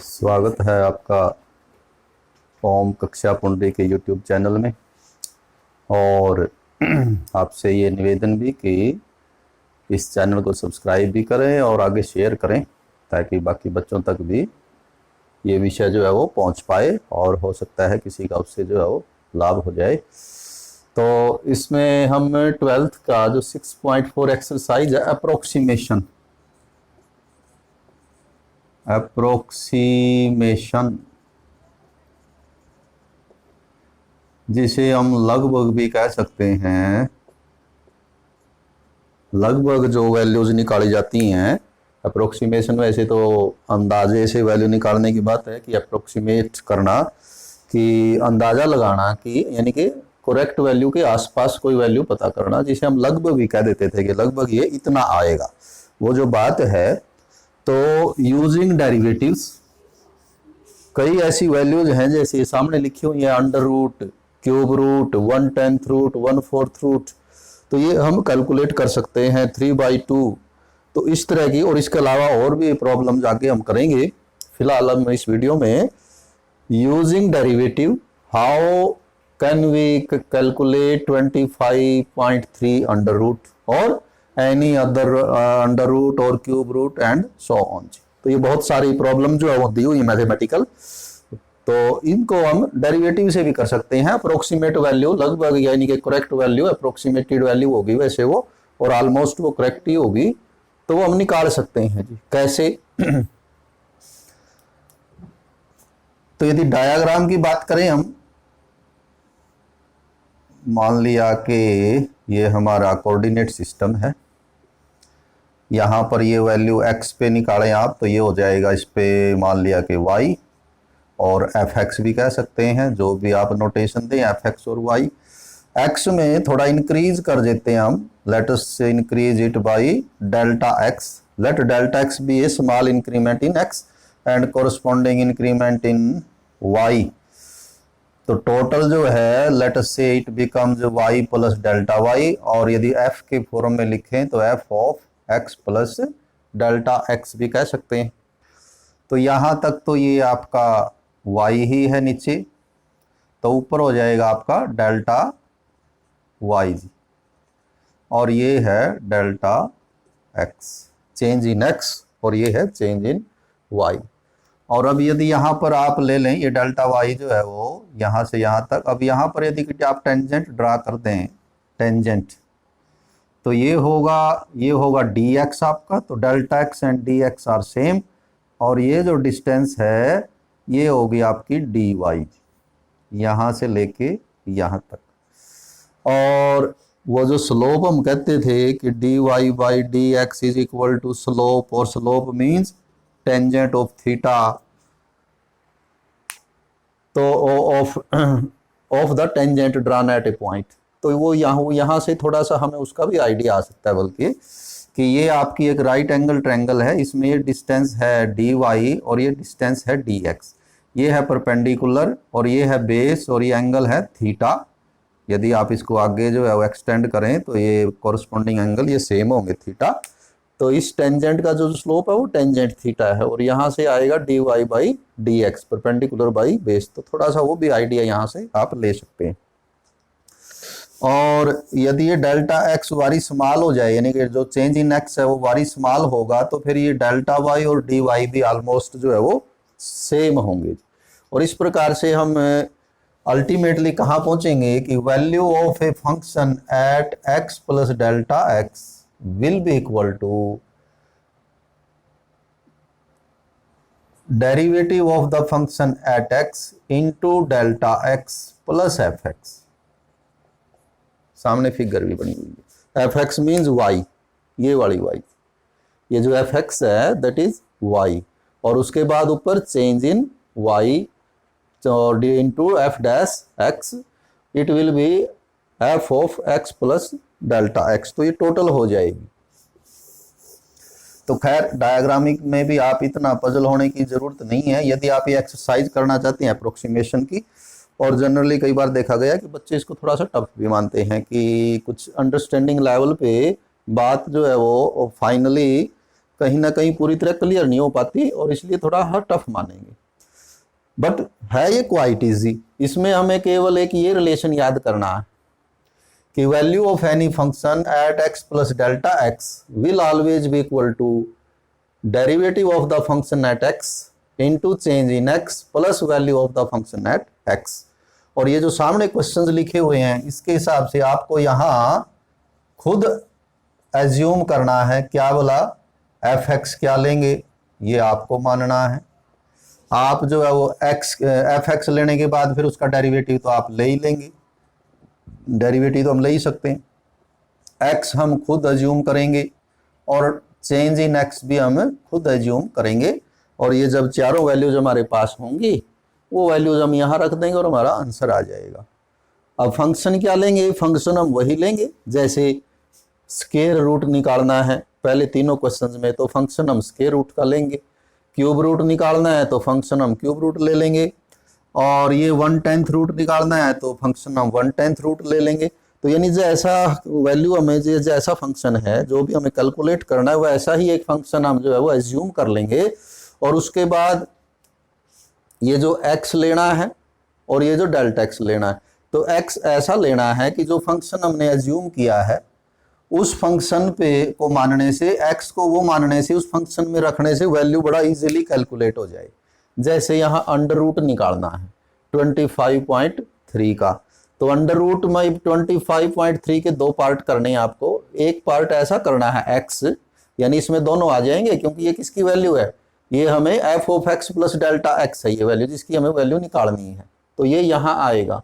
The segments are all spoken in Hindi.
स्वागत है आपका ओम कक्षा पुंडरी के YouTube चैनल में। और आपसे ये निवेदन भी कि इस चैनल को सब्सक्राइब भी करें और आगे शेयर करें ताकि बाकी बच्चों तक भी ये विषय जो है वो पहुंच पाए और हो सकता है किसी का उससे जो है वो लाभ हो जाए। तो इसमें हम 12th का जो 6.4 एक्सरसाइज है अप्रोक्सीमेशन जिसे हम लगभग भी कह सकते हैं। लगभग जो वैल्यूज निकाली जाती हैं अप्रोक्सीमेशन, वैसे तो अंदाजे से वैल्यू निकालने की बात है कि अप्रोक्सीमेट करना कि अंदाजा लगाना कि यानी कि करेक्ट वैल्यू के आसपास कोई वैल्यू पता करना, जिसे हम लगभग भी कह देते थे कि लगभग ये इतना आएगा। वो जो बात है तो यूजिंग डेरिवेटिव्स कई ऐसी वैल्यूज हैं जैसे सामने लिखी हुई है, under root, cube root, 1/10 root, 1/4 root. तो ये हम कैलकुलेट कर सकते हैं 3/2। तो इस तरह की और इसके अलावा और भी प्रॉब्लम जाके हम करेंगे। फिलहाल हम इस वीडियो में using derivative how can we calculate 25.3 under root और एनी अदर अंडर रूट और cube root and so on. तो ये बहुत सारी प्रॉब्लम जो है वो दी हुई है मैथमेटिकल, तो इनको हम डेरिवेटिव से भी कर सकते हैं। अप्रोक्सीमेट वैल्यू लगभग यानी कि करेक्ट वैल्यू अप्रोक्सीमेटेड वैल्यू होगी वैसे वो, और ऑलमोस्ट वो करेक्ट ही होगी, तो वो हम निकाल सकते हैं जी। कैसे? तो यदि डायग्राम की बात करें हम, मान लिया कि ये हमारा कोऑर्डिनेट सिस्टम है, यहाँ पर ये वैल्यू x पे निकालें आप तो ये हो जाएगा इस पे मान लिया कि y, और fx भी कह सकते हैं, जो भी आप नोटेशन दें fx और y। x में थोड़ा इंक्रीज कर देते हैं हम, let us say increase it by delta x। Let delta x be a small increment in x and corresponding increment in y। तो टोटल जो है let us say it becomes y plus delta y, और यदि f के फॉर्म में लिखें तो f of x plus delta x भी कह सकते हैं। तो यहाँ तक तो ये आपका y ही है नीचे, तो ऊपर हो जाएगा आपका डेल्टा y, और ये है delta x, change in x, और ये है चेंज इन y। और अब यदि यहाँ पर आप ले लें ये डेल्टा y जो है वो यहाँ से यहाँ तक, अब यहाँ पर यदि आप टेंजेंट ड्रा कर दें, टेंजेंट, तो ये होगा dx आपका, तो delta x and dx are same, और ये जो डिस्टेंस है ये होगी आपकी dy, यहाँ से लेके यहाँ तक। और वो जो स्लोप हम कहते थे कि dy by dx is equal to slope, और slope means tangent of theta, तो of the tangent drawn at a point. तो वो यहाँ से थोड़ा सा हमें उसका भी आइडिया आ सकता है, बल्कि कि ये आपकी एक राइट एंगल ट्रायंगल है, इसमें ये डिस्टेंस है dy और ये डिस्टेंस है dx, ये है परपेंडिकुलर और ये है बेस और ये एंगल है थीटा। यदि आप इसको आगे जो है वो एक्सटेंड करें तो ये कॉरस्पॉन्डिंग एंगल ये सेम होंगे थीटा। तो इस टेंजेंट का जो स्लोप है वो टेंजेंट थीटा है, और यहाँ से आएगा dy by dx, perpendicular by base. तो थोड़ा सा वो भी आइडिया यहाँ से आप ले सकते हैं। और यदि ये डेल्टा x वारी स्मॉल हो जाए, यानी कि जो चेंज इन x है वो वारी स्मॉल होगा, तो फिर ये डेल्टा y और dy भी ऑलमोस्ट जो है वो सेम होंगे। और इस प्रकार से हम अल्टीमेटली कहाँ पहुंचेंगे कि value of a function at x plus delta x will be equal to derivative of the function at x into delta x plus fx। सामने फिगर भी बनी हुई है, fx means y, ये वाली y, ये जो fx है that is y, और उसके बाद ऊपर change in y into f dash x, it will be f of x plus delta x। तो ये टोटल हो जाएगी। तो खैर डायग्रामिक में भी आप इतना पजल होने की जरूरत नहीं है यदि आप ये एक्सरसाइज करना चाहते हैं अप्रोक्सीमेशन की। और जनरली कई बार देखा गया कि बच्चे इसको थोड़ा सा टफ भी मानते हैं कि कुछ अंडरस्टैंडिंग लेवल पे बात जो है वो फाइनली कहीं ना कहीं पूरी तरह क्लियर नहीं हो पाती, और इसलिए थोड़ा टफ मानेंगे। बट है ये क्वाइट इजी। इसमें हमें केवल एक ये रिलेशन याद करना है कि value of any function at x plus delta x will always be equal to derivative of the function at x into change in x plus value of the function at x. और ये जो सामने क्वेश्चंस लिखे हुए हैं इसके हिसाब से आपको यहां खुद एज्यूम करना है, क्या बोला, एफ एक्स क्या लेंगे ये आपको मानना है। आप जो है वो एफ एक्स लेने के बाद फिर उसका डेरिवेटिव तो आप ले ही लेंगे, डेरिवेटिव तो हम ले ही सकते हैं। एक्स हम खुद एज्यूम करेंगे और चेंज इन एक्स भी हम खुद एज्यूम करेंगे। और ये जब चारों वैल्यूज हमारे पास होंगी वो वैल्यूज हम यहाँ रख देंगे और हमारा आंसर आ जाएगा। अब फंक्शन क्या लेंगे, फंक्शन हम वही लेंगे जैसे स्क्वायर रूट निकालना है पहले तीनों क्वेश्चंस में तो फंक्शन हम स्क्वायर रूट का लेंगे, क्यूब रूट निकालना है तो फंक्शन हम क्यूब रूट ले लेंगे, और ये 1/10 रूट निकालना है तो फंक्शन हम 1/10 रूट ले लेंगे। तो यानी जैसा वैल्यू हमें जैसा फंक्शन है जो भी हमें कैलकुलेट करना है वैसा ही एक फंक्शन हम जो है वो एज्यूम कर लेंगे। और उसके बाद ये जो x लेना है और ये जो डेल्टा x लेना है, तो x ऐसा लेना है कि जो फंक्शन हमने एज्यूम किया है उस फंक्शन पे को मानने से, x को वो मानने से, उस फंक्शन में रखने से वैल्यू बड़ा इजीली कैलकुलेट हो जाए। जैसे यहाँ अंडर रूट निकालना है 25.3 का, तो अंडर रूट में 25.3 के दो पार्ट करने हैं आपको। एक पार्ट ऐसा करना है x, यानी इसमें दोनों आ जाएंगे क्योंकि ये किसकी वैल्यू है, ये हमें F of x plus delta x है ये वैल्यू जिसकी हमें वैल्यू निकालनी है, तो ये यहाँ आएगा।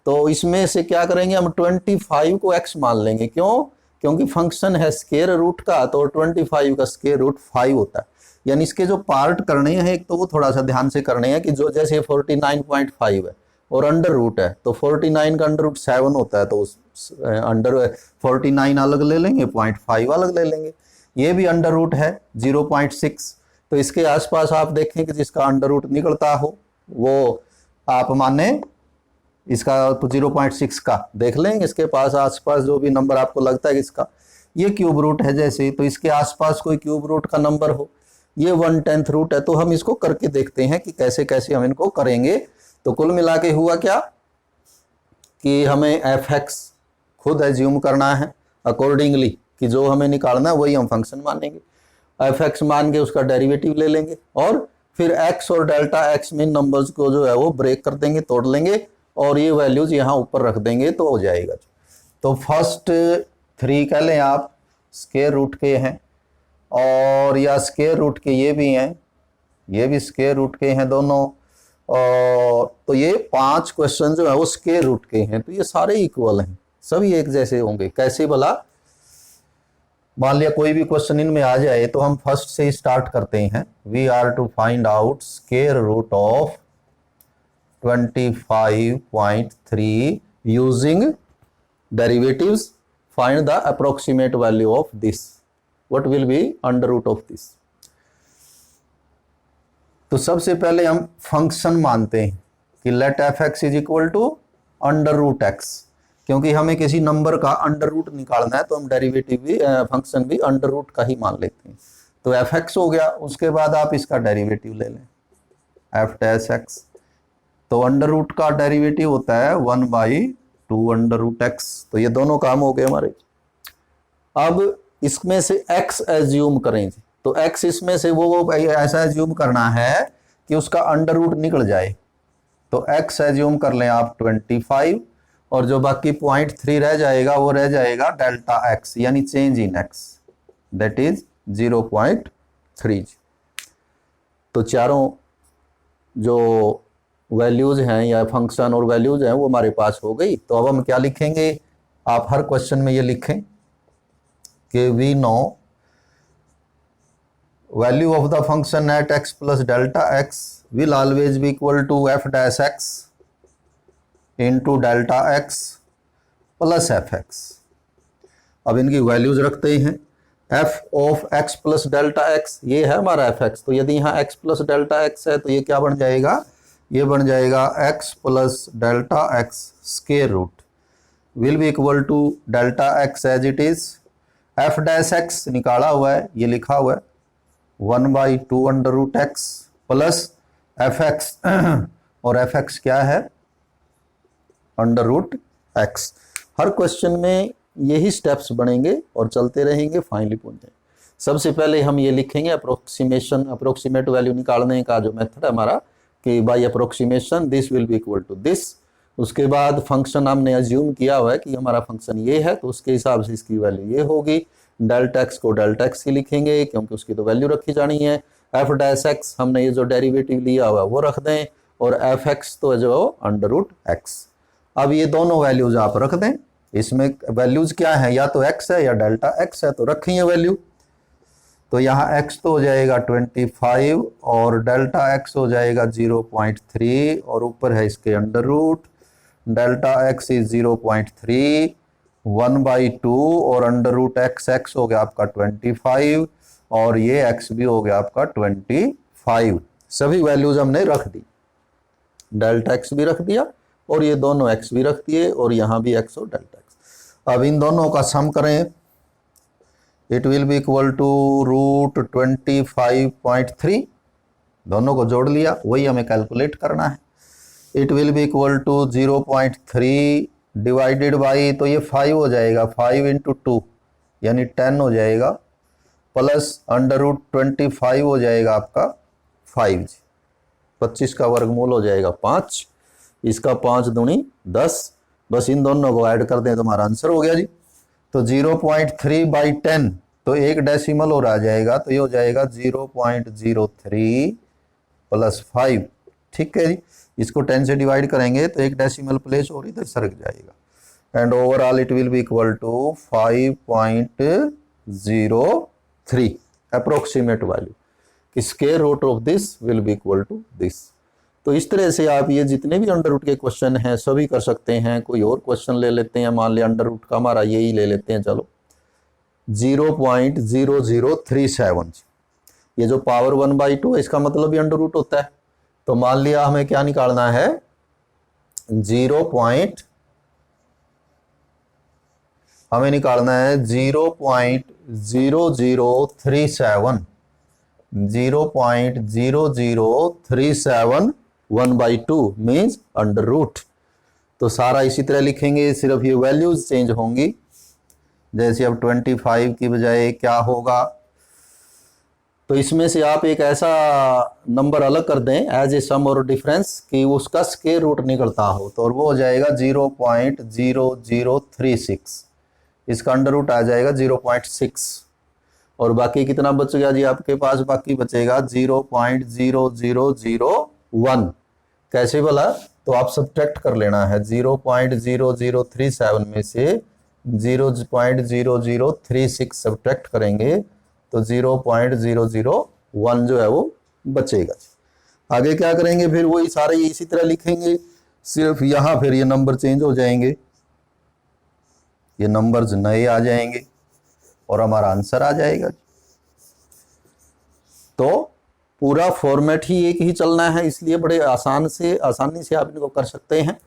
तो इसमें से क्या करेंगे हम 25 को x मान लेंगे, क्यों, क्योंकि फंक्शन है स्क्वायर रूट का तो 25 का स्क्वायर रूट 5 होता है। यानी इसके जो पार्ट करने हैं एक तो वो थोड़ा सा ध्यान से करने हैं कि जो जैसे 49.5 है और अंडर रूट है तो 49 का अंडर रूट 7 होता है, तो उस अंडर 49 अलग ले लेंगे, 0.5 अलग ले लेंगे। ये भी अंडर रूट है 0.6, तो इसके आसपास आप देखें कि जिसका अंडर रूट निकलता हो वो आप माने इसका तो 0.6 का देख लें, इसके पास आसपास जो भी नंबर आपको लगता है कि इसका ये क्यूब रूट है जैसे, तो इसके आसपास कोई क्यूब रूट का नंबर हो, ये 1/10 रूट है। तो हम इसको करके देखते हैं कि कैसे कैसे हम इनको करेंगे। तो कुल मिला के हुआ क्या कि हमें एफ एक्स खुद एज्यूम करना है अकॉर्डिंगली कि जो हमें निकालना है वही हम फंक्शन मानेंगे, एफ एक्स मान के उसका डेरिवेटिव ले लेंगे और फिर एक्स और डेल्टा एक्स में नंबर्स को जो है वो ब्रेक कर देंगे, तोड़ लेंगे और ये वैल्यूज यहाँ ऊपर रख देंगे तो हो जाएगा। तो फर्स्ट 3 कह लें आप स्क्वायर रूट के हैं, और या स्क्वायर रूट के ये भी हैं, ये भी स्क्वायर रूट के हैं दोनों, और तो ये 5 क्वेश्चन जो है वो स्क्वायर रूट के हैं, तो ये सारे इक्वल हैं, सभी एक जैसे होंगे। कैसे भला, मान लिया कोई भी क्वेश्चन इनमें आ जाए तो हम फर्स्ट से ही स्टार्ट करते हैं। We are to find out square root of 25.3 using derivatives, find the approximate value of this, what will be under root of this. तो सबसे पहले हम फंक्शन मानते हैं कि let f x is equal to under root x, क्योंकि हमें किसी नंबर का अंडर रूट निकालना है तो हम डेरिवेटिव भी फंक्शन भी अंडर रूट का ही मान लेते हैं। तो एफ एक्स हो गया, उसके बाद आप इसका डेरिवेटिव ले लें एफ डैश एक्स, तो अंडर रूट का डेरिवेटिव होता है 1/2 अंडर रूट एक्स। तो ये दोनों काम हो गए हमारे। अब इसमें से x एज्यूम करेंगे, तो x इसमें से वो ऐसा एज्यूम करना है कि उसका अंडर रूट निकल जाए, तो x एज्यूम कर लें आप 25, और जो बाकी 0.3 रह जाएगा वो रह जाएगा डेल्टा x, यानी change in x, that is 0.3। तो चारों जो वैल्यूज हैं या फंक्शन और वैल्यूज हैं वो हमारे पास हो गई। तो अब हम क्या लिखेंगे, आप हर क्वेश्चन में ये लिखें कि we know value of the function at x plus delta x will always be equal to f dash x into delta x plus f x. अब इनकी वैल्यूज रखते हैं, f of x plus delta x ये है हमारा एफ एक्स, तो यदि यहाँ x प्लस डेल्टा x है तो ये क्या बन जाएगा, ये बन जाएगा x plus delta x square root will be equal to delta x as it is, f dash x निकाला हुआ है, ये लिखा हुआ है 1/2 under root x plus f x और एफ एक्स क्या है, अंडर रूट एक्स। हर क्वेश्चन में यही स्टेप्स बनेंगे और चलते रहेंगे, फाइनली पहुंच जाएंगे। सबसे पहले हम ये लिखेंगे अप्रोक्सीमेट वैल्यू निकालने का जो मेथड है हमारा, कि by approximation this will be equal to this. उसके बाद फंक्शन हमने अज्यूम किया हुआ है कि हमारा फंक्शन ये है, तो उसके हिसाब से इसकी वैल्यू ये होगी। डेल्टा एक्स को डेल्टा एक्स ही लिखेंगे क्योंकि उसकी तो वैल्यू रखी जानी है। एफ डैश एक्स हमने ये जो डेरिवेटिव लिया हुआ वो रख दें, और एफ एक्स तो जो अंडर रूट एक्स। अब ये दोनों वैल्यूज आप रख दें। इसमें वैल्यूज क्या है, या तो एक्स है या डेल्टा एक्स है, तो रखिए वैल्यू। तो यहाँ x तो हो जाएगा 25 और डेल्टा x हो जाएगा 0.3 और ऊपर है इसके under root. Delta x is 0.3 1/2 और अंडर रूट x हो गया आपका 25 और ये x भी हो गया आपका 25। सभी वैल्यूज हमने रख दी, डेल्टा x भी रख दिया और ये दोनों x भी रख दिए और यहाँ भी x और डेल्टा x। अब इन दोनों का सम करें, it will be equal to root 25.3। दोनों को जोड़ लिया, वही हमें कैलकुलेट करना है। It will be equal to 0.3 divided by, तो ये 5 हो जाएगा, 5 इंटू 2 यानी 10 हो जाएगा, प्लस अंडर रूट 25 हो जाएगा आपका 5। 25 का वर्गमूल हो जाएगा 5, इसका 5 दूनी 10। बस इन दोनों को ऐड कर दें तो हमारा आंसर हो गया जी। तो 0.3/10 तो एक डेसिमल और आ जाएगा, तो ये हो जाएगा 0.03 प्लस 5। ठीक है जी, इसको 10 से डिवाइड करेंगे तो एक डेसिमल प्लेस और इधर सरक जाएगा and overall it will be equal to 5.03 approximate value. Square root of this will be equal to this. तो इस तरह से आप ये जितने भी अंडर रूट के क्वेश्चन हैं सभी कर सकते हैं। कोई और क्वेश्चन ले लेते हैं, मान लिया अंडर रूट का हमारा यही ले लेते हैं, चलो 0.0037। ये जो पावर 1/2 है इसका मतलब भी अंडर रूट होता है। तो मान लिया हमें क्या निकालना है, 0.0037 0.0037 1/2 मीन्स अंडर रूट। तो सारा इसी तरह लिखेंगे, सिर्फ ये वैल्यूज चेंज होंगी। जैसे अब 25 की बजाय क्या होगा, तो इसमें से आप एक ऐसा नंबर अलग कर दें एज ए सम और डिफरेंस कि उसका स्क्वायर रूट निकलता हो, तो और वो हो जाएगा 0.0036। इसका अंडर रूट आ जाएगा 0.6 और बाकी कितना बच गया जी आपके पास, बाकी बचेगा 0.0001। कैसे बोला, तो आप सब्ट्रैक्ट कर लेना है 0.0037 में से 0.0036 सब्ट्रैक्ट करेंगे तो 0.001 जो है वो बचेगा। आगे क्या करेंगे, फिर वही सारे इसी तरह लिखेंगे, सिर्फ यहाँ फिर ये नंबर चेंज हो जाएंगे, ये नंबर्स नए आ जाएंगे और हमारा आंसर आ जाएगा। तो पूरा फॉर्मेट ही एक ही चलना है, इसलिए बड़े आसानी से आप इनको कर सकते हैं।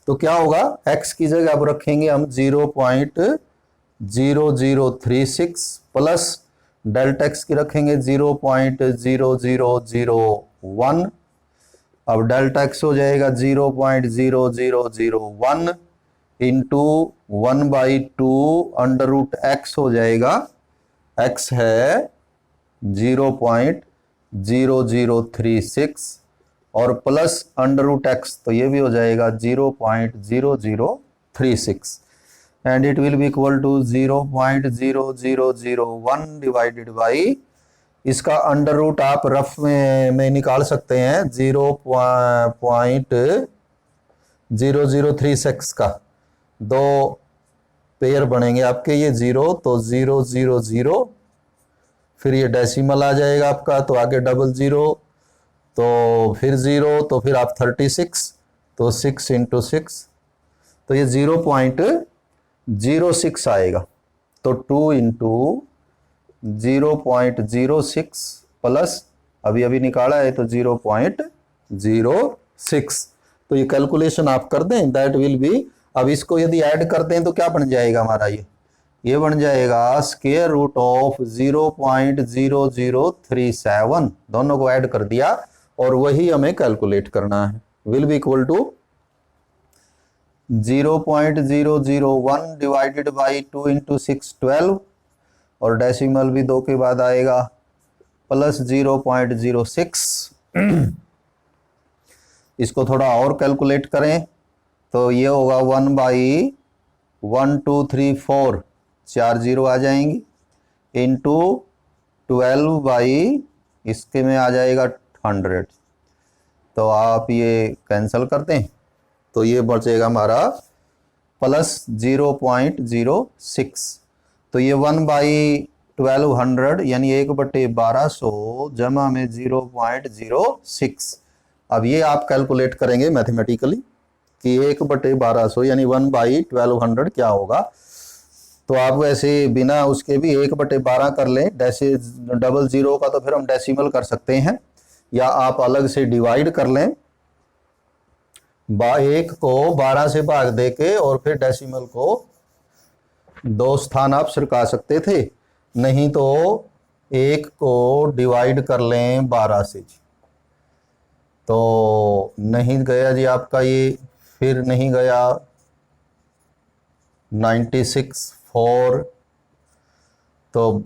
तो क्या होगा, x की जगह अब रखेंगे हम 0.0036 प्लस डेल्टा x की रखेंगे 0.0001। अब डेल्टा x हो जाएगा 0.0001 इंटू 1/2 अंडर रूट x हो जाएगा, x है 0.0036 और प्लस अंडर रूट एक्स, तो ये भी हो जाएगा 0.0036 and it will be equal to 0.0001 divided by, इसका अंडर रूट आप रफ में निकाल सकते हैं 0.0036 का। दो पेयर बनेंगे आपके, ये 0 तो 000, फिर ये डेसिमल आ जाएगा आपका, तो आगे 00 तो फिर 0 तो फिर आप 36 तो 6 इंटू 6 तो ये 0.06 आएगा। तो 2 इंटू 0.06 प्लस अभी निकाला है तो 0.06। तो ये कैलकुलेशन आप कर दें, दैट विल बी, अब इसको यदि ऐड करते हैं तो क्या बन जाएगा हमारा, ये बन जाएगा स्क्वायर रूट ऑफ 0.0037। दोनों को ऐड कर दिया और वही हमें कैलकुलेट करना है। Will be equal to 0.001 divided by 2 into 6 12 और डेसिमल भी 2 के बाद आएगा प्लस 0.06। इसको थोड़ा और कैलकुलेट करें तो ये होगा 1/1 2 3 4 4 जीरो आ जाएंगी इंटू 12 बाई इसके में आ जाएगा 100। तो आप ये कैंसिल करते हैं तो ये बचेगा हमारा प्लस 0.06। तो ये 1/1200 यानी 1/1200 जमा में 0.06। अब ये आप कैलकुलेट करेंगे मैथमेटिकली कि 1/1200 यानी 1/1200 क्या होगा। तो आप वैसे बिना उसके भी 1/12 कर लें, डबल जीरो का तो फिर हम डेसिमल कर सकते हैं, या आप अलग से डिवाइड कर लें 1 को 12 से भाग देके और फिर डेसिमल को 2 स्थान आप सरका सकते थे, नहीं तो 1 को डिवाइड कर लें 12 से जी। तो नहीं गया जी आपका ये, फिर नहीं गया 96 4 तो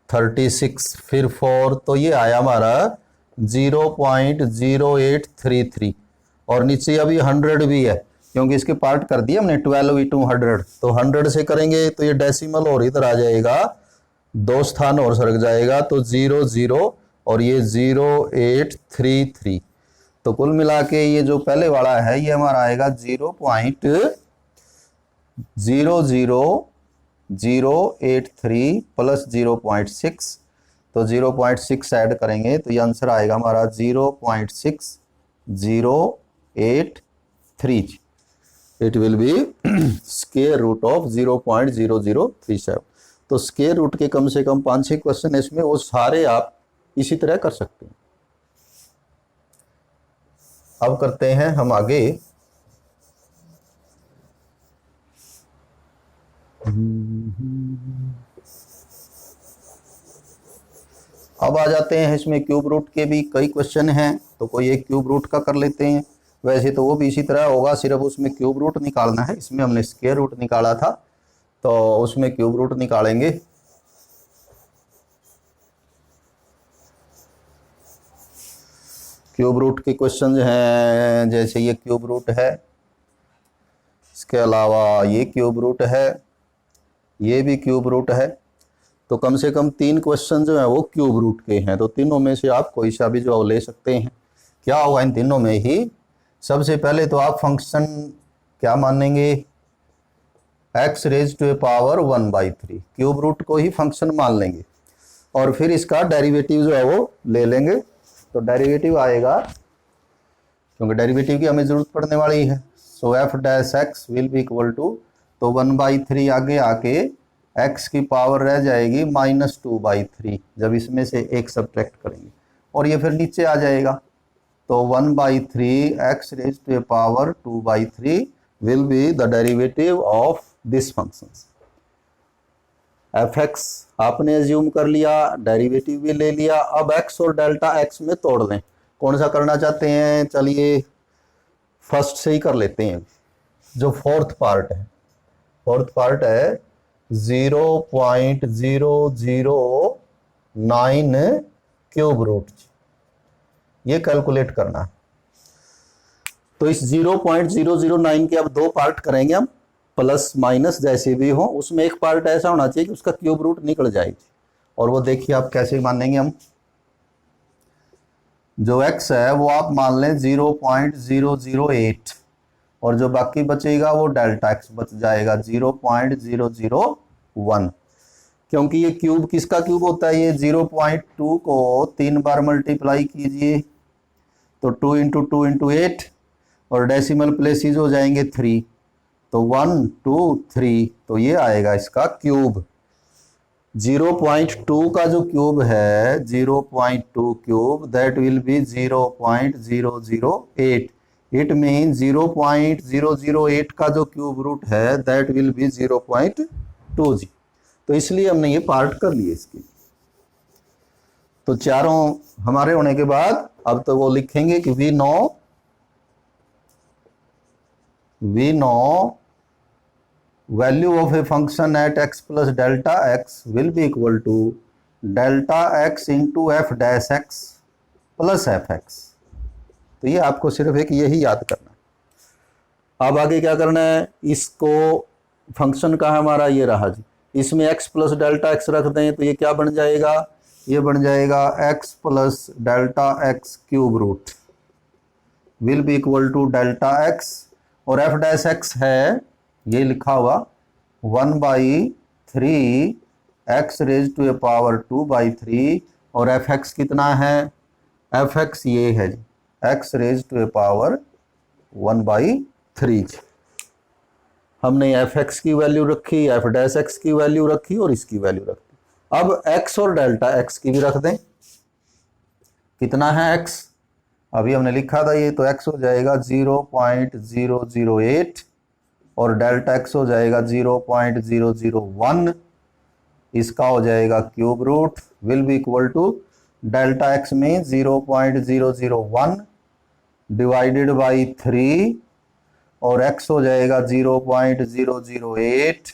36 फिर 4 तो ये आया हमारा 0.0833 और नीचे अभी 100 भी है क्योंकि इसके पार्ट कर दिए हमने 12 into 100। तो 100 से करेंगे तो ये डेसिमल और इधर आ जाएगा, 2 स्थान और सरक जाएगा तो 00 और ये 0833। तो कुल मिला के ये जो पहले वाला है ये हमारा आएगा 0.00083 प्लस 0.6। तो 0.6 ऐड करेंगे तो ये आंसर आएगा हमारा 0.6083। It will be square root of 0.0037। तो स्क्वायर रूट के कम से कम 5-6 क्वेश्चन इसमें, वो सारे आप इसी तरह कर सकते हैं। अब करते हैं हम आगे। अब आ जाते हैं इसमें क्यूब रूट के भी कई क्वेश्चन हैं, तो कोई एक क्यूब रूट का कर लेते हैं। वैसे तो वो भी इसी तरह होगा, सिर्फ उसमें क्यूब रूट निकालना है। इसमें हमने स्क्वायर रूट निकाला था तो उसमें क्यूब रूट निकालेंगे। क्यूब रूट के क्वेश्चन हैं, जैसे ये क्यूब रूट है, इसके अलावा ये क्यूब रूट है, ये भी क्यूब रूट है। तो कम से कम 3 क्वेश्चन जो है वो क्यूब रूट के हैं। तो तीनों में से आप कोई सा भी जो ले सकते हैं। क्या होगा इन तीनों में ही, सबसे पहले तो आप फंक्शन क्या मानेंगे, x raise to a power 1/3 cube root को ही फंक्शन मान लेंगे और फिर इसका डेरिवेटिव जो है वो ले लेंगे। तो डेरिवेटिव आएगा, क्योंकि डेरिवेटिव की हमें जरूरत पड़ने वाली है। So f dash x will be equal to, तो 1/3 आगे आके x की पावर रह जाएगी -2/3 जब इसमें से एक सब्ट्रैक्ट करेंगे और ये फिर नीचे आ जाएगा। तो 1/3 x raise to a power 2/3 will be the derivative of this function. fx आपने एज्यूम कर लिया, डेरिवेटिव भी ले लिया। अब x और डेल्टा x में तोड़ लें। कौन सा करना चाहते हैं, चलिए फर्स्ट से ही कर लेते हैं। जो फोर्थ पार्ट है, फोर्थ पार्ट है 0.009 क्यूब रूट, ये कैलकुलेट करना है। तो इस 0.009 के अब 2 पार्ट करेंगे हम, प्लस माइनस जैसे भी हो। उसमें एक पार्ट ऐसा होना चाहिए कि उसका क्यूब रूट निकल जाएगी, और वो देखिए आप कैसे मानेंगे। हम जो x है वो आप मान लें 0.008 और जो बाकी बचेगा वो डेल्टा x बच जाएगा 0.001। क्योंकि ये क्यूब किसका क्यूब होता है, ये 0.2 को 3 बार मल्टीप्लाई कीजिए तो 2 इंटू 2 इंटू 8 और डेसिमल प्लेसेस हो जाएंगे 3, तो 1 2 3, तो ये आएगा इसका क्यूब। 0.2 का जो क्यूब है 0.2 cube that will be 0.008। It mean 0.008 का जो क्यूब रूट है दैट विल बी 0.2 जी। तो इसलिए हमने ये पार्ट कर लिए इसके। तो चारों हमारे होने के बाद अब तो वो लिखेंगे कि we know value of a function at x plus delta x will be equal to delta x into f dash x plus f x. तो ये आपको सिर्फ एक यही याद करना है। अब आगे क्या करना है, इसको फंक्शन का हमारा ये रहा जी, इसमें x प्लस डेल्टा एक्स रख दें तो ये क्या बन जाएगा, ये बन जाएगा x plus delta x cube root will be equal to delta x, और एफ डैश एक्स है ये लिखा हुआ 1/3 x raise to a power 2/3, और एफ एक्स कितना है, एफ एक्स ये है G X raise to a power 1/3। हमने एफ एक्स की वैल्यू रखी, एफ डैश एक्स की वैल्यू रखी और इसकी वैल्यू रखी। अब एक्स और डेल्टा एक्स की भी रख दें, कितना है एक्स, अभी हमने लिखा था ये, तो एक्स हो जाएगा 0.008 और डेल्टा एक्स हो जाएगा 0.001, इसका हो जाएगा cube root will be equal to delta x में 0.001 डिवाइडेड बाई 3 और x हो जाएगा 0.008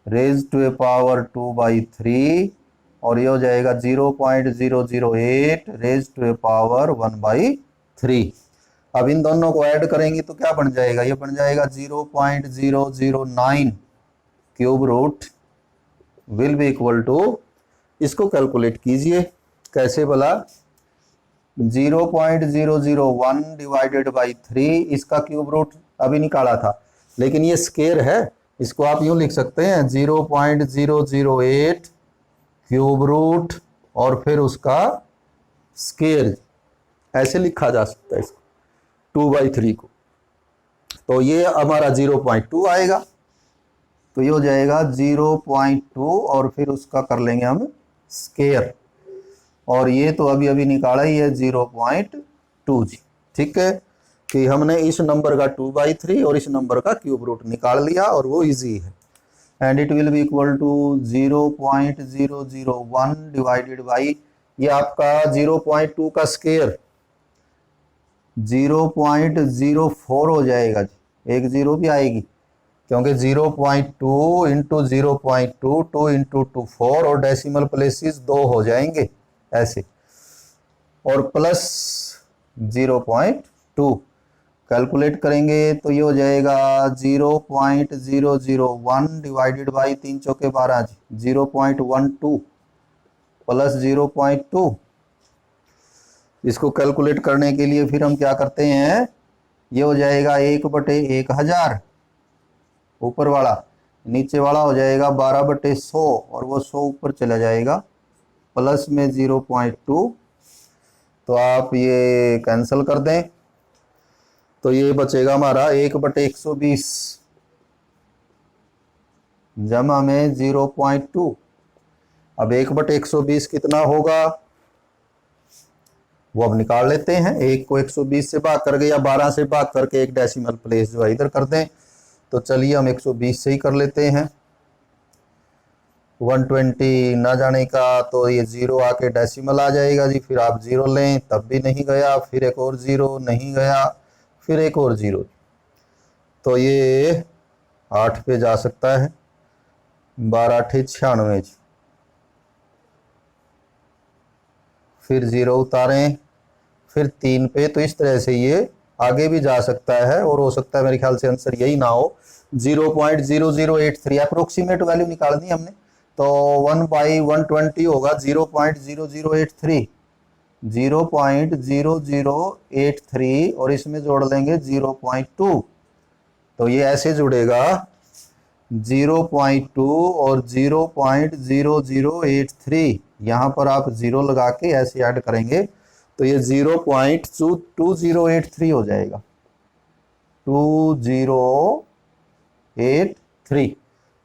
रेज टू ए पावर 2/3 और ये हो जाएगा 0.008 रेज टू ए पावर 1/3। अब इन दोनों को ऐड करेंगे तो क्या बन जाएगा, ये बन जाएगा 0.009 cube root will be equal to, इसको कैलकुलेट कीजिए कैसे भला, 0.001 डिवाइडेड बाई 3, इसका क्यूब रूट अभी निकाला था लेकिन ये स्केयर है, इसको आप यूं लिख सकते हैं 0.008 क्यूब रूट और फिर उसका स्केयर, ऐसे लिखा जा सकता है इसको 2/3 को। तो ये हमारा 0.2 आएगा, तो ये हो जाएगा 0.2 और फिर उसका कर लेंगे हम स्केयर, और ये तो अभी अभी निकाला ही है 0.2 जी। ठीक है कि हमने इस नंबर का 2/3 और इस नंबर का क्यूब रूट निकाल लिया और वो इजी है, and it will be equal to 0.001 divided by, ये आपका 0.2 का स्केयर 0.04 हो जाएगा जी, एक जीरो भी आएगी क्योंकि 0.2 इंटू 0.2 2 इंटू 2 4 और डेसिमल प्लेसेस 2 हो जाएंगे ऐसे, और प्लस 0.2 कैलकुलेट करेंगे तो ये हो जाएगा 0.001 डिवाइडेड बाई 3 चौके 12 0.12 प्लस 0.2। इसको कैलकुलेट करने के लिए फिर हम क्या करते हैं, ये हो जाएगा 1/1000 ऊपर वाला, नीचे वाला हो जाएगा 12/100 और वो 100 ऊपर चला जाएगा, प्लस में 0.2, तो आप ये कैंसिल कर दें तो ये बचेगा हमारा 1/120 जमा में 0.2। अब 1/120 कितना होगा वो अब निकाल लेते हैं, 1 को 120 से भाग करके या 12 से भाग करके एक डेसिमल प्लेस जो है इधर कर दें, तो चलिए हम 120 से ही कर लेते हैं। 120 ना जाने का तो ये 0 आके डेसिमल आ जाएगा जी, फिर आप 0 लें तब भी नहीं गया, फिर एक और 0 नहीं गया, फिर एक और 0, तो ये 8 पे जा सकता है, 12 8 96, फिर 0 उतारें, फिर 3 पे, तो इस तरह से ये आगे भी जा सकता है और हो सकता है मेरे ख्याल से आंसर यही ना हो। 0.0083 अप्रोक्सीमेट वैल्यू निकालनी हमने, तो 1/120 होगा 0.0083 0.0083 और इसमें जोड़ लेंगे 0.2, तो ये ऐसे जुड़ेगा 0.2 और 0.0083, यहाँ पर आप 0 लगा के ऐसे ऐड करेंगे तो ये 0.2083 हो जाएगा, 2083।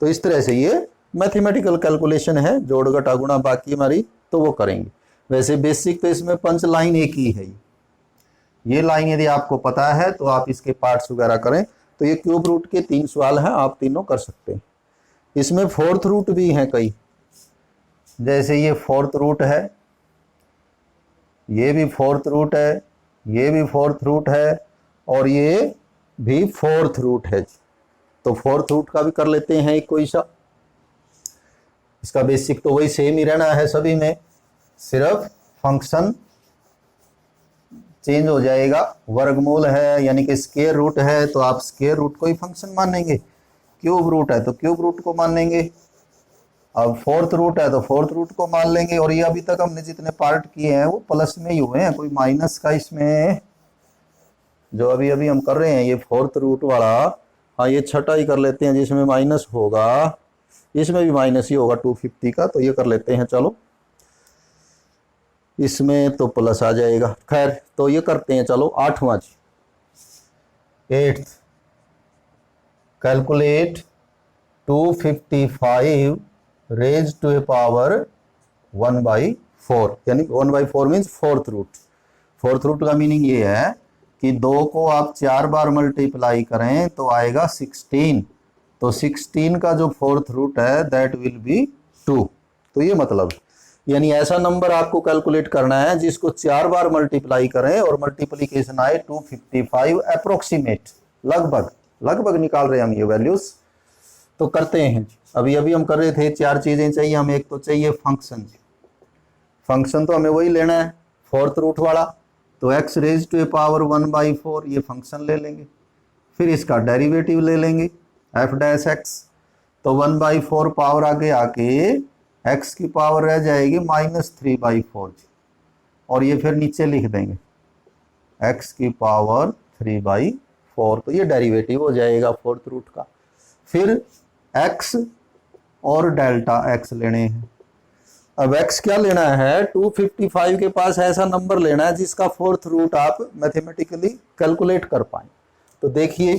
तो इस तरह से ये मैथमेटिकल कैलकुलेशन है, जोड़ घटा गुणा बाकी हमारी तो वो करेंगे। वैसे बेसिक तो इसमें पंच लाइन एक ही है, ये लाइन यदि आपको पता है तो आप इसके पार्ट्स वगैरह करें। तो ये क्यूब रूट के 3 सवाल हैं, आप तीनों कर सकते हैं। इसमें फोर्थ रूट भी हैं कई, जैसे ये फोर्थ रूट है, ये भी फोर्थ रूट है, ये भी फोर्थ रूट है, और ये भी फोर्थ रूट है। तो फोर्थ रूट का भी कर लेते हैं एक कोई सा। इसका बेसिक तो वही सेम ही रहना है सभी में, सिर्फ फंक्शन चेंज हो जाएगा। वर्गमूल है यानी कि स्क्वायर रूट है तो आप स्क्वायर रूट को ही फंक्शन मानेंगे, क्यूब रूट है तो क्यूब रूट को मान लेंगे, अब फोर्थ रूट है तो फोर्थ रूट को मान लेंगे। और ये अभी तक हमने जितने पार्ट किए हैं वो प्लस में ही हुए हैं, कोई माइनस का इसमें जो अभी अभी हम कर रहे हैं ये फोर्थ रूट वाला, हाँ ये छठा ही कर लेते हैं जिसमें माइनस होगा, इसमें भी माइनस ही होगा 250 का, तो ये कर लेते हैं चलो, इसमें तो प्लस आ जाएगा। खैर तो ये करते हैं चलो, आठवां eighth, calculate 255 raise to a power 1/4, यानी 1/4 means fourth root. Fourth root का मीनिंग ये है कि 2 को आप 4 बार मल्टीप्लाई करें तो आएगा 16, तो 16 का जो फोर्थ रूट है दैट विल बी 2। तो ये मतलब यानी ऐसा नंबर आपको कैलकुलेट करना है जिसको 4 बार मल्टीप्लाई करें और मल्टीप्लीकेशन आए 255 अप्रोक्सीमेट, लगभग लगभग निकाल रहे हैं हम ये वैल्यूज। तो करते हैं, अभी अभी हम कर रहे थे 4 चीजें चाहिए हमें, एक तो चाहिए फंक्शन, फंक्शन तो हमें वही लेना है फोर्थ रूट वाला, तो x raise to a power 1/4 ये फंक्शन ले लेंगे, फिर इसका डेरिवेटिव ले लेंगे f डैश x, तो 1/4 पावर आगे आके x की पावर रह जाएगी -3/4, और ये फिर नीचे लिख देंगे x की पावर 3/4, तो ये डेरिवेटिव हो जाएगा फोर्थ रूट का। फिर x और डेल्टा x लेने हैं। अब x क्या लेना है, 255 के पास ऐसा नंबर लेना है जिसका फोर्थ रूट आप मैथमेटिकली कैलकुलेट कर पाए। तो देखिए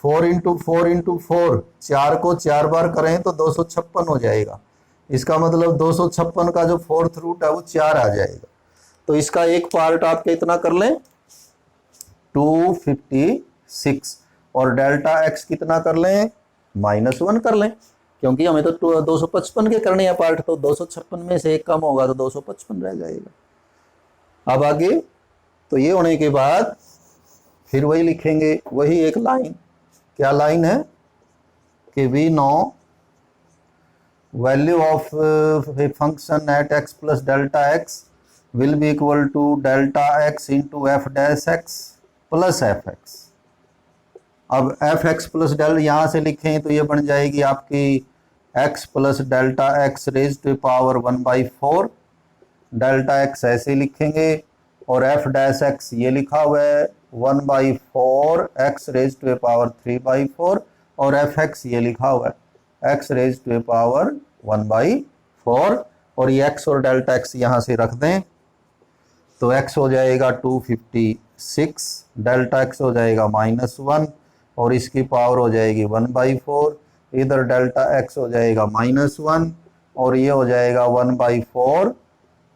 4 × 4 × 4, 4 को 4 बार करें तो 256 हो जाएगा, इसका मतलब 256 का जो फोर्थ रूट है वो 4 आ जाएगा। तो इसका एक पार्ट आप कितना कर लें 256, और डेल्टा x कितना कर लें -1 कर लें, क्योंकि हमें तो 255 के करने हैं पार्ट, तो 256 में से एक कम होगा तो 255 रह जाएगा। अब आगे तो ये होने के बाद फिर वही लिखेंगे, वही एक लाइन, क्या लाइन है कि we know value of a function at x plus delta x will be equal to delta x into f dash x plus f x. अब एफ एक्स प्लस डेल यहाँ से लिखें तो ये बन जाएगी आपकी x plus delta x raise to power 1/4, delta x ऐसे लिखेंगे, और f डैश x ये लिखा हुआ है 1/4 x रेज टू पावर 3/4, और एफ एक्स ये लिखा हुआ है x रेज टू पावर 1/4, और ये x और डेल्टा x यहाँ से रख दें तो x हो जाएगा 256, डेल्टा x हो जाएगा -1, और इसकी पावर हो जाएगी 1/4, इधर डेल्टा x हो जाएगा -1 और ये हो जाएगा 1/4,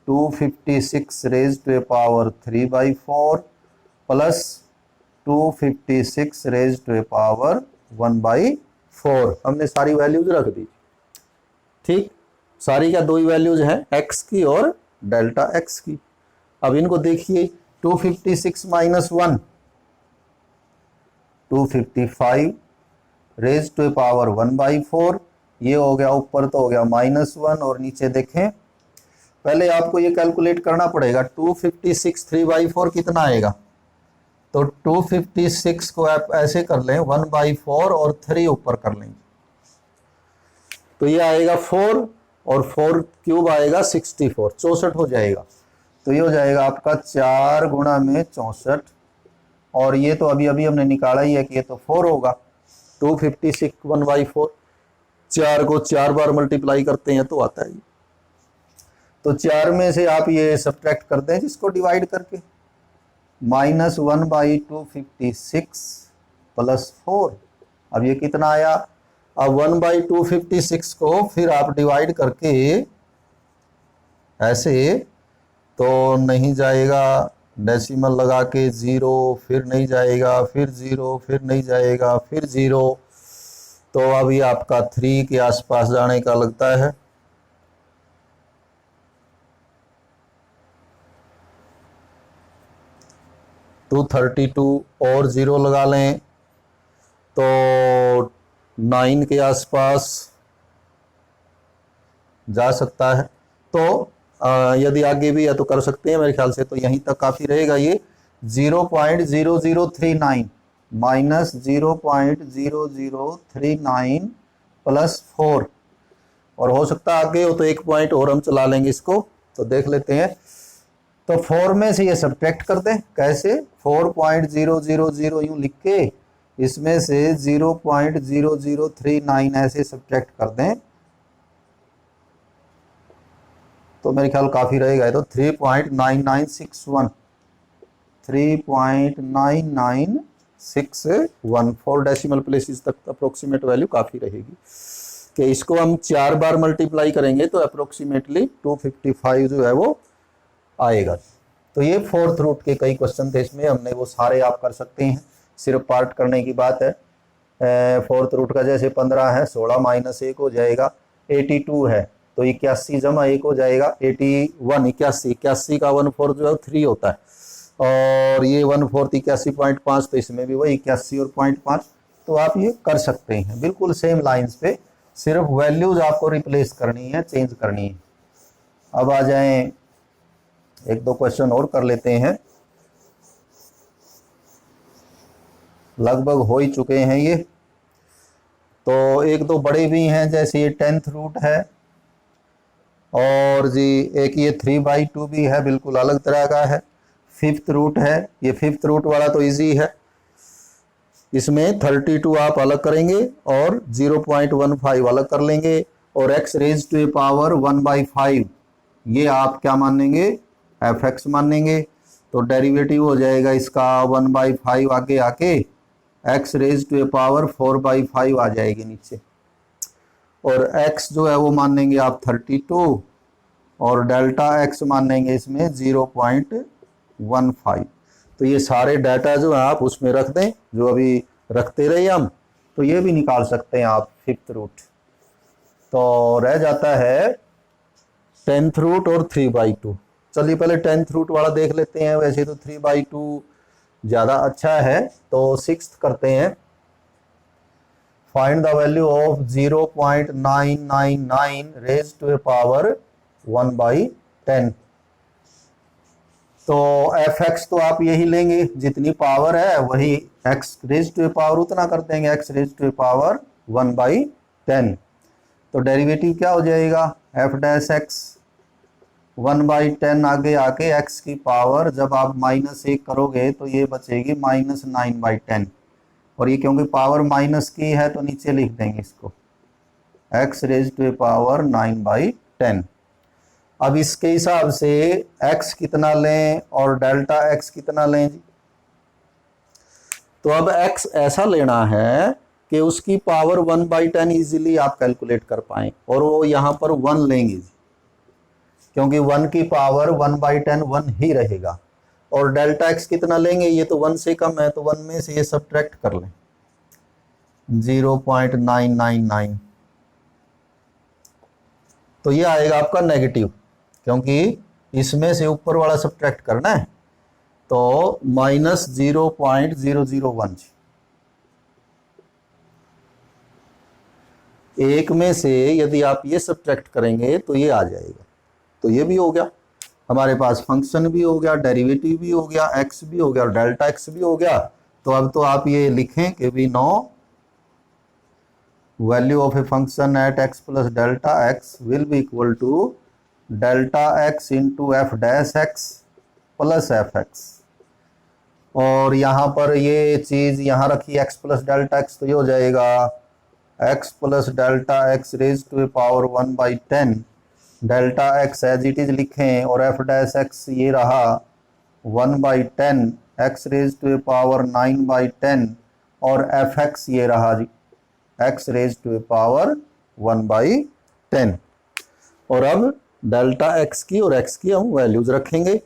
256 raise to power 3/4 plus 256 raise to power 1/4। हमने सारी वैल्यूज रख दी, ठीक, सारी क्या दो ही वैल्यूज हैं x की और डेल्टा x की। अब इनको देखिए 256 - 1 255 रेज टू पावर 1/4, ये हो गया, ऊपर तो हो गया -1 और नीचे देखें, पहले आपको ये कैलकुलेट करना पड़ेगा 256 3/4 कितना आएगा, तो 256 को आप ऐसे कर लें 1/4 और 3 ऊपर कर लेंगे तो ये आएगा 4 और 4 क्यूब आएगा 64, 64 हो जाएगा। तो ये हो जाएगा आपका 4 गुणा में 64, और ये तो अभी अभी हमने निकाला ही है कि ये तो 4 होगा, 256 1/4, 4 को 4 बार मल्टीप्लाई करते हैं तो आता है, तो 4 में से आप ये सब्ट्रैक्ट कर दें जिसको डिवाइड करके, -1/256 प्लस 4, अब ये कितना आया, अब 1/256 को फिर आप डिवाइड करके ऐसे तो नहीं जाएगा, डेसिमल लगा के 0, फिर नहीं जाएगा, फिर 0, फिर नहीं जाएगा, फिर 0, तो अभी आपका 3 के आसपास जाने का लगता है। 232 और 0 लगा लें तो 9 के आसपास जा सकता है। तो यदि आगे भी है तो कर सकते हैं, मेरे ख्याल से तो यहीं तक काफ़ी रहेगा। ये 0.0039 माइनस 0.0039 प्लस 4, और हो सकता है आगे हो तो 1 पॉइंट और हम चला लेंगे इसको, तो देख लेते हैं। तो 4 में से ये सब्ट्रैक्ट कर दें, कैसे? 4.000 यूं लिख के इसमें से 0.0039 ऐसे सब्ट्रैक्ट कर दें तो मेरे ख्याल काफ़ी रहेगा। तो 3.9961 3.9961 4 डेसिमल प्लेसेस तक अप्रोक्सीमेट वैल्यू काफ़ी रहेगी कि इसको हम 4 बार मल्टीप्लाई करेंगे तो अप्रोक्सीमेटली 255 जो है वो आएगा। तो ये 4th रूट के कई क्वेश्चन थे इसमें, हमने वो सारे आप कर सकते हैं, सिर्फ पार्ट करने की बात है। 4th रूट का जैसे 15 है, 16 माइनस 1 हो जाएगा। 82 है तो 81 जमा 1 हो जाएगा 81। 81 का 1/4 जो है 3 होता है, और ये 1/4 81.5, तो इसमें भी वही 81 और 0.5। तो आप ये कर सकते हैं बिल्कुल सेम लाइंस पे, सिर्फ वैल्यूज आपको रिप्लेस करनी है, चेंज करनी है। अब आ जाएं, एक दो क्वेश्चन और कर लेते हैं, लगभग हो ही चुके हैं ये। तो एक दो बड़े भी हैं, जैसे ये 10th रूट है, और जी एक ये 3/2 भी है, बिल्कुल अलग तरह का है। 5th रूट है, ये 5th रूट वाला तो इजी है, इसमें 32 आप अलग करेंगे और 0.15 अलग कर लेंगे, और x raise to a power 1/5 ये आप क्या मानेंगे? fx मानेंगे। तो डेरिवेटिव हो जाएगा इसका 1/5 आगे आके x raise to a power 4/5 आ जाएगी नीचे, और x जो है वो मानेंगे आप 32, और डेल्टा x मानेंगे इसमें 0.15। तो ये सारे डाटा जो है आप उसमें रख दें, जो अभी रखते रहे हम, तो ये भी निकाल सकते हैं आप 5th रूट। तो रह जाता है 10th रूट और 3/2। चलिए पहले 10th रूट वाला देख लेते हैं, वैसे तो 3/2 ज़्यादा अच्छा है, तो 6th करते हैं। Find the value of 0.999 raise to a power 1/10। तो fx तो आप यही लेंगे, जितनी पावर है वही x raise to a power उतना कर देंगे, x raise to a power 1/10। तो डेरिवेटिव क्या हो जाएगा? f डैश x 1/10 आगे आके x की पावर जब आप -1 करोगे तो ये बचेगी -9/10, और ये क्योंकि पावर माइनस की है तो नीचे लिख देंगे इसको, x raise to a power 9/10। अब इसके हिसाब से x कितना लें और डेल्टा x कितना लें जी? तो अब x ऐसा लेना है कि उसकी पावर 1/10 इजीली आप कैलकुलेट कर पाएं, और वो यहाँ पर 1 लेंगे जी, क्योंकि 1 की पावर 1/10 1 ही रहेगा। और डेल्टा x कितना लेंगे? ये तो 1 से कम है, तो 1 में से ये सब्ट्रैक्ट कर लें 0.999, तो ये आएगा आपका नेगेटिव, क्योंकि इसमें से ऊपर वाला सब्ट्रैक्ट करना है, तो -0.001। एक में से यदि आप ये सब्ट्रैक्ट करेंगे तो ये आ जाएगा। तो ये भी हो गया, हमारे पास फंक्शन भी हो गया, डेरिवेटिव भी हो गया, x भी हो गया और डेल्टा x भी हो गया। तो अब तो आप ये लिखें कि we know value of a function at x plus delta x will be equal to delta x into f dash x plus f x. और यहाँ पर ये चीज़ यहाँ रखी x प्लस डेल्टा x, तो ये हो जाएगा x plus delta x raise to a power 1/10, delta x as it is लिखें, और एफ डैश x ये रहा 1/10, x raise to a power 9/10, और एफ एक्स ये रहा जी x raise to a power 1/10। और अब डेल्टा x की और x की हम वैल्यूज रखेंगे,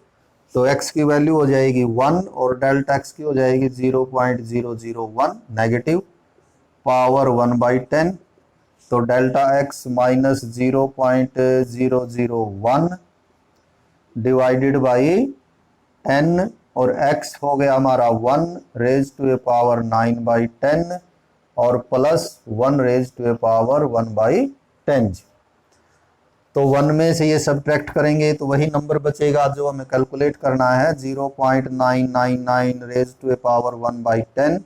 तो x की वैल्यू हो जाएगी 1 और डेल्टा x की हो जाएगी 0.001 नेगेटिव पावर 1/10। तो delta x minus 0.001 divided by 10 और x हो गया हमारा 1 रेज टू ए पावर 9/10 और plus 1 raise to a power 1/10। तो 1 में से ये सब्ट्रैक्ट करेंगे तो वही नंबर बचेगा जो हमें कैलकुलेट करना है। 0.999 raise to a power 1/10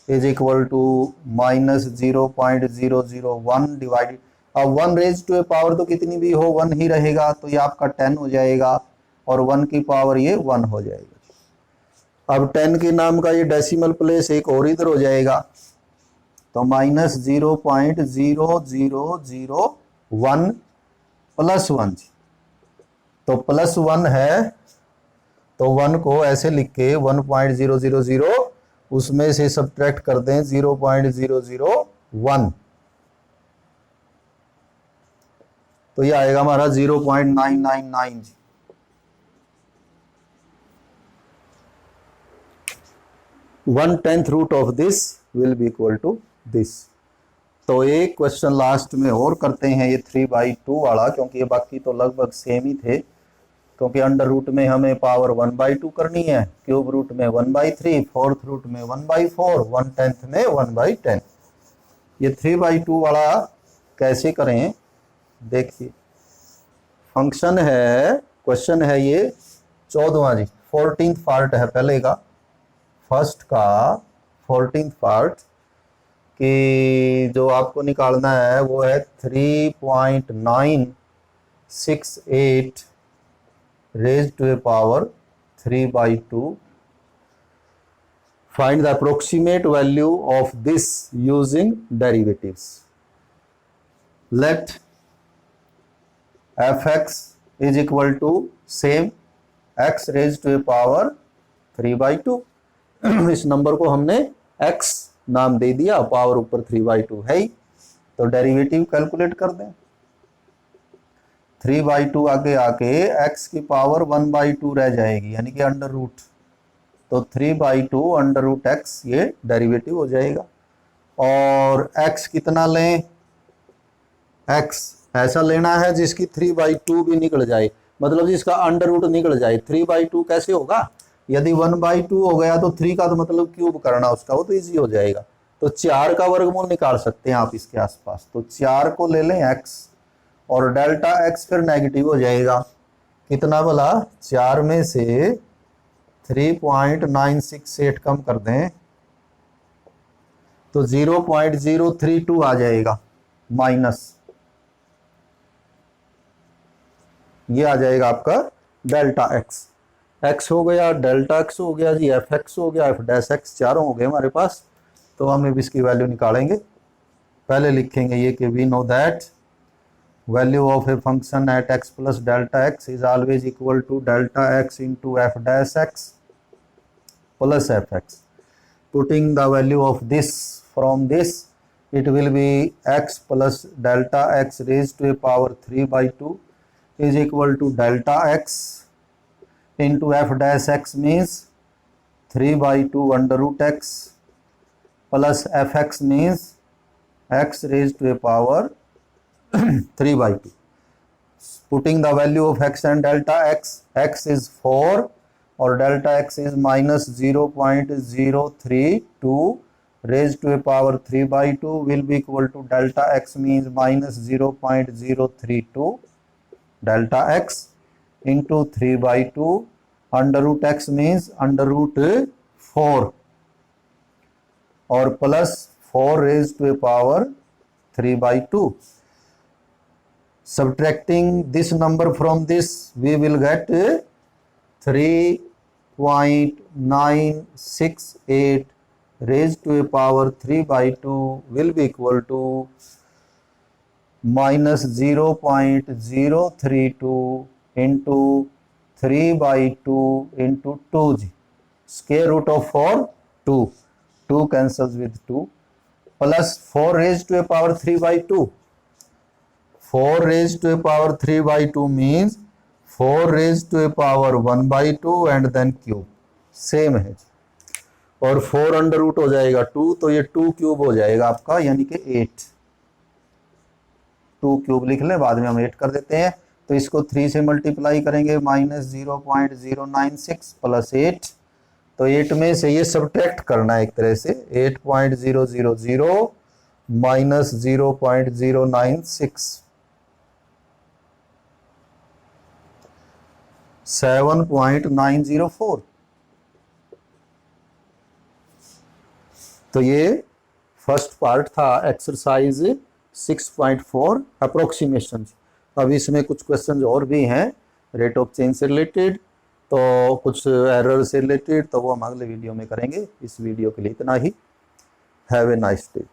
is equal to minus 0.001 divided. अब 1 रेज टू ए पावर तो कितनी भी हो 1 ही रहेगा, तो ये आपका 10 हो जाएगा और 1 की पावर ये 1 हो जाएगा। अब 10 के नाम का ये डेसिमल प्लेस एक और इधर हो जाएगा, तो माइनस 0.0001 प्लस 1, तो प्लस 1 है तो 1 को ऐसे लिख के 1.000 उसमें से सब्ट्रैक्ट कर दें 0.001, तो ये आएगा हमारा 0.999 जी। One tenth root of this will be equal to this. तो एक क्वेश्चन लास्ट में और करते हैं ये 3/2 वाला, क्योंकि ये बाकी तो लगभग सेम ही थे, क्योंकि अंडर रूट में हमें पावर 1/2 करनी है, क्यूब रूट में 1/3, फोर्थ रूट में 1/4, 1/10 में 1/10। ये 3/2 वाला कैसे करें देखिए। फंक्शन है, क्वेश्चन है ये 14वां जी, 14th पार्ट है पहले का, फर्स्ट का 14th पार्ट कि जो आपको निकालना है वो है 3.968 raise to a power 3/2। Find the approximate value of this using derivatives. Let fx is equal to same x raise to a power 3/2। इस नंबर को हमने x नाम दे दिया, पावर ऊपर 3/2 है ही, तो डेरिवेटिव कैलकुलेट कर दें। 3/2 आगे आके x की पावर 1/2 रह जाएगी, यानी कि अंडर रूट, तो 3/2 अंडर रूट x ये डेरिवेटिव हो जाएगा। और x कितना लें, x ऐसा लेना है जिसकी 3/2 भी निकल जाए, मतलब जिसका अंडर रूट निकल जाए। 3/2 कैसे होगा, यदि 1/2 हो गया तो 3 का तो मतलब क्यूब करना उसका, वो तो इजी हो जाएगा। तो 4 का वर्गमूल निकाल सकते हैं आप इसके आसपास, तो 4 को ले लें x और डेल्टा x फिर नेगेटिव हो जाएगा, कितना भला 4 में से 3.968 कम कर दें तो 0.032 आ जाएगा, माइनस ये आ जाएगा आपका डेल्टा x। x हो गया, डेल्टा x हो गया जी, fx हो गया, f डैश x, चारों हो गए हमारे पास। तो हम अब इसकी वैल्यू निकालेंगे। पहले लिखेंगे ये कि we know that value of a function at x plus delta x is always equal to delta x into f dash x plus fx। Putting the value of this from this it will be x plus delta x raised to a power 3/2 is equal to delta x into f dash x means 3/2 under root x plus fx means x raised to a power 3/2. Putting the value of x and delta x, x is 4 और delta x is minus 0.032 raised to a power 3/2 will be equal to delta x means minus 0.032 delta x into 3/2 under root x means under root 4 और plus 4 raised to a power 3/2. Subtracting this number from this we will get 3.968 raised to a power 3/2 will be equal to minus 0.032 into 3/2 into 2g. Square root of 4 2, 2 cancels with 2 plus 4 raised to a power 3/2. 4 raised to a power 3/2 means 4 raised to a power 1/2 and then cube, same है। और 4 अंडर रूट हो जाएगा 2, तो ये 2 क्यूब हो जाएगा आपका, यानी कि 8। 2 क्यूब लिख लें, बाद में हम 8 कर देते हैं। तो इसको 3 से मल्टीप्लाई करेंगे, माइनस 0.096 प्लस 8 तो 8 में से ये सब्ट्रैक्ट करना है एक तरह से, 8.000 माइनस 0.096, 7.904। तो ये फर्स्ट पार्ट था एक्सरसाइज 6.4 अप्रोक्सीमेशन। अब इसमें कुछ क्वेश्चंस और भी हैं रेट ऑफ चेंज से रिलेटेड, तो कुछ एरर से रिलेटेड, तो वो हम अगले वीडियो में करेंगे। इस वीडियो के लिए इतना ही। Have a nice day.